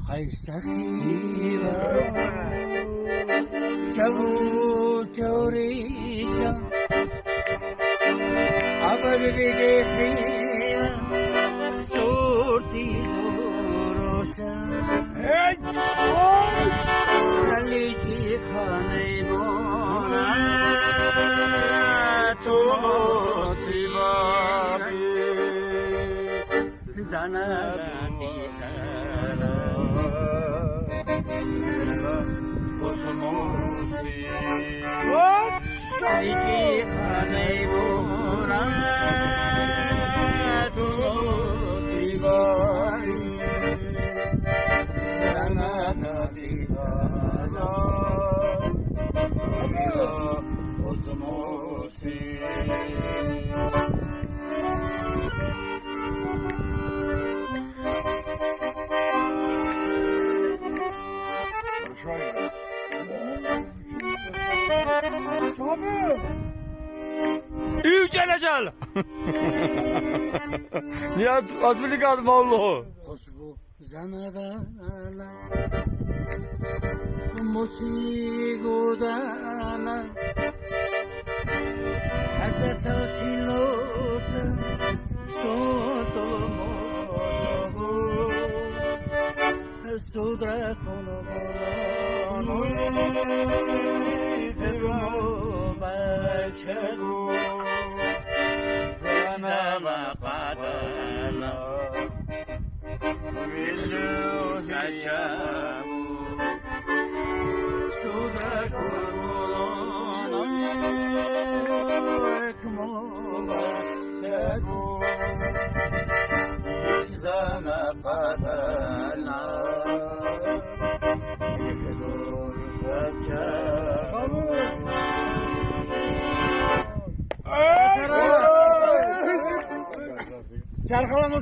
خيستخيبا جبو جوريشا عبد بجيخيا صورتي زوروشا لليجي خاني بونا توسيبابي زنادي سالا كوسموسي لليجي خاني بونا توسيبابي زنادي سالا كوسموسي Yüce Necel! Niye atfili kaldım Allah'u? خوشبو زنادانا موسیقو دانا حتی تلسیلوس سوتو موتوگو سودرا کنو برانو درمو بچگو زنما قدانا Willu sachabu sudra kurulona ekmo bachagu sizana qadana yehdur sachabu Çarkalama